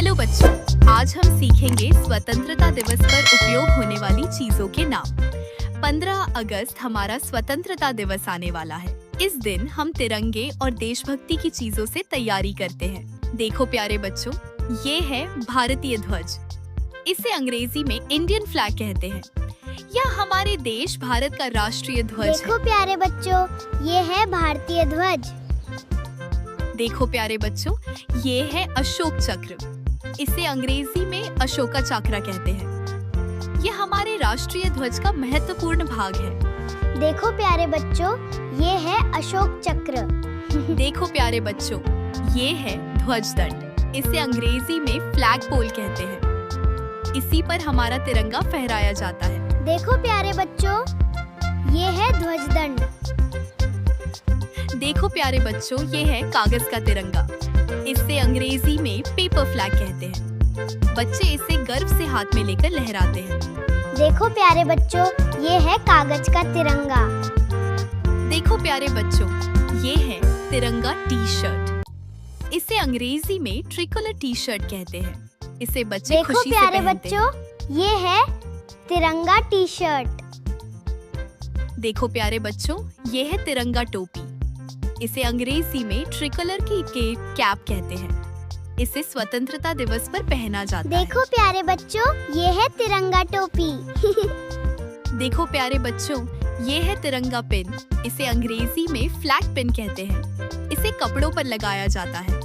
Hello बच्चों, आज हम सीखेंगे स्वतंत्रता दिवस पर उपयोग होने वाली चीजों के नाम। 15 अगस्त हमारा स्वतंत्रता दिवस आने वाला है। इस दिन हम तिरंगे और देशभक्ति की चीजों से तैयारी करते हैं। देखो प्यारे बच्चों, ये है भारतीय ध्वज। इसे अंग्रेजी में इंडियन फ्लैग कहते हैं। यह हमारे देश भारत का राष्ट्रीय ध्वज देखो प्यारे बच्चों, ये है भारतीय ध्वज। देखो प्यारे बच्चों, ये है अशोक चक्र। इसे अंग्रेजी में अशोका चक्र कहते हैं। यह हमारे राष्ट्रीय ध्वज का महत्वपूर्ण भाग है। देखो प्यारे बच्चों, ये है अशोक चक्र। देखो प्यारे बच्चों, ये है ध्वज दंड। इसे अंग्रेजी में फ्लैग पोल कहते हैं। इसी पर हमारा तिरंगा फहराया जाता है। देखो प्यारे बच्चों, ये है ध्वज दंड। देखो प्यारे बच्चों, ये है कागज का तिरंगा। इसे अंग्रेजी में पेपर फ्लैग कहते हैं। बच्चे इसे गर्व से हाथ में लेकर लहराते हैं। देखो प्यारे बच्चों, ये है कागज का तिरंगा। देखो प्यारे बच्चों, ये है तिरंगा टी शर्ट। इसे अंग्रेजी में ट्रिकोलर टी शर्ट कहते हैं। इसे बच्चे देखो खुशी से प्यारे पहनते हैं। बच्चों, ये है तिरंगा टी शर्ट। देखो प्यारे बच्चों, ये है तिरंगा टोपी। इसे अंग्रेजी में ट्रिकोलर की कैप कहते हैं। इसे स्वतंत्रता दिवस पर पहना जाता है। देखो प्यारे बच्चों, ये है तिरंगा टोपी। देखो प्यारे बच्चों, ये है तिरंगा पिन। इसे अंग्रेजी में फ्लैग पिन कहते हैं। इसे कपड़ों पर लगाया जाता है।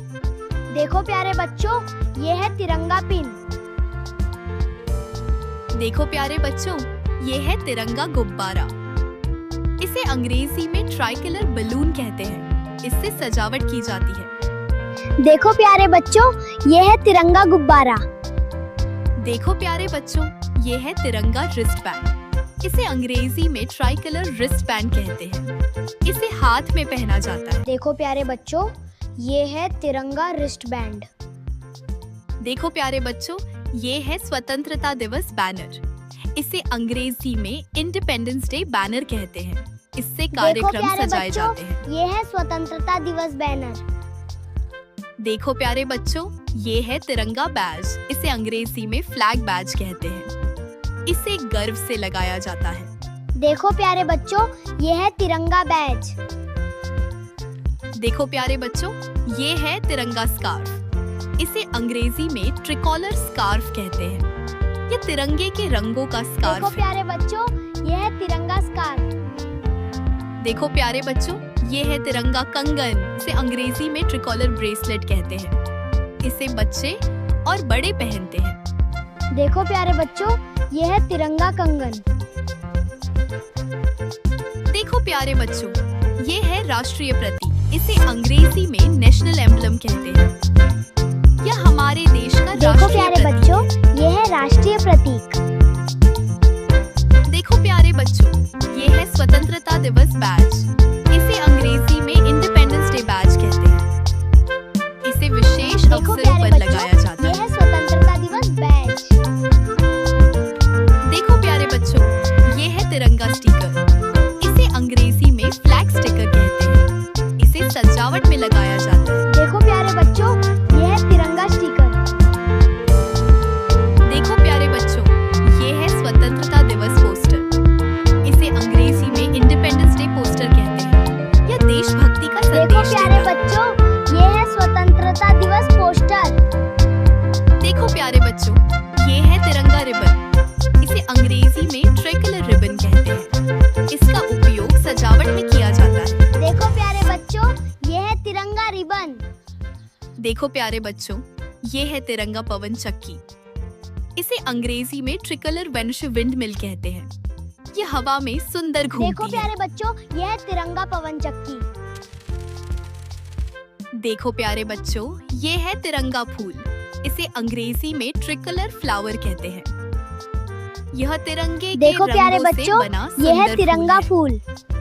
देखो प्यारे बच्चों, ये है तिरंगा पिन। देखो प्यारे बच्चों, ये है तिरंगा गुब्बारा। इसे अंग्रेजी में ट्राइकलर बलून कहते हैं। इससे सजावट की जाती है। देखो प्यारे बच्चों, ये है तिरंगा गुब्बारा। देखो प्यारे बच्चों, ये है तिरंगा रिस्ट बैंड। इसे अंग्रेजी में ट्राइकलर रिस्ट बैंड कहते हैं। इसे हाथ में पहना जाता है। देखो प्यारे बच्चों, ये है तिरंगा रिस्ट बैंड। देखो प्यारे बच्चों, ये है स्वतंत्रता दिवस बैनर। इसे अंग्रेजी में इंडिपेंडेंस डे बैनर कहते हैं। इससे कार्यक्रम सजाए जाते हैं। ये है स्वतंत्रता दिवस बैनर। देखो प्यारे बच्चों, ये है तिरंगा बैज। इसे अंग्रेजी में फ्लैग बैज कहते हैं। इसे गर्व से लगाया जाता है। देखो प्यारे बच्चों, ये है तिरंगा बैज। देखो प्यारे बच्चों, ये है तिरंगा स्कार्फ। इसे अंग्रेजी में ट्रिकॉलर स्कार्फ कहते हैं। ये तिरंगे के रंगों का स्कार्फ देखो प्यारे बच्चों, ये है तिरंगा स्कार्फ। देखो प्यारे बच्चों, ये है तिरंगा कंगन। इसे अंग्रेजी में ट्रिकॉलर ब्रेसलेट कहते हैं। इसे बच्चे और बड़े पहनते हैं। देखो प्यारे बच्चों, ये है तिरंगा कंगन। देखो प्यारे बच्चों, ये है राष्ट्रीय प्रतीक। इसे अंग्रेजी में नेशनल एम्बलम कहते हैं। यह हमारे देश का देखो राष्ट्रीय प्यारे प्रतीक बच्चों, है। ये है राष्ट्रीय प्रतीक। देखो प्यारे बच्चों, ये है स्वतंत्रता दिवस बैज। इसे अंग्रेजी में इंडिपेंडेंस डे बैज कहते हैं। इसे विशेष देखो अवसरों प्यारे पर बच्चों, लगाया जाता ये है। है स्वतंत्रता दिवस बैज। देखो प्यारे बच्चों, ये है तिरंगा स्टिकर। इसे अंग्रेजी में फ्लैग स्टिकर कहते हैं। इसे सजावट में लगाया जाता है। देखो प्यारे बच्चों, ये है तिरंगा स्टिकर। देखो प्यारे बच्चों, ये है स्वतंत्रता दिवस पोस्टर। इसे अंग्रेजी में इंडिपेंडेंस डे पोस्टर कहते हैं। यह देशभक्ति का देखो संदेश प्यारे देता है। बच्चों, ये है स्वतंत्रता दिवस पोस्टर। देखो प्यारे बच्चों, ये है तिरंगा रिबन। इसे अंग्रेजी में ट्रिकलर रिबन कहते हैं। इसका उपयोग सजावट में किया जाता है। देखो प्यारे बच्चों, ये है तिरंगा रिबन। देखो प्यारे बच्चों, ये है तिरंगा पवन चक्की। इसे अंग्रेजी में ट्रिकलर विंड मिल कहते हैं। ये हवा में सुंदर देखो घूमती है। प्यारे बच्चों, ये है तिरंगा पवन चक्की। देखो प्यारे बच्चों, ये है तिरंगा फूल। इसे अंग्रेजी में ट्रिकलर फ्लावर कहते हैं। यह तिरंगे के देखो प्यारे रंगों से बच्चों, बना ये है सुंदर तिरंगा फूल है। फूल।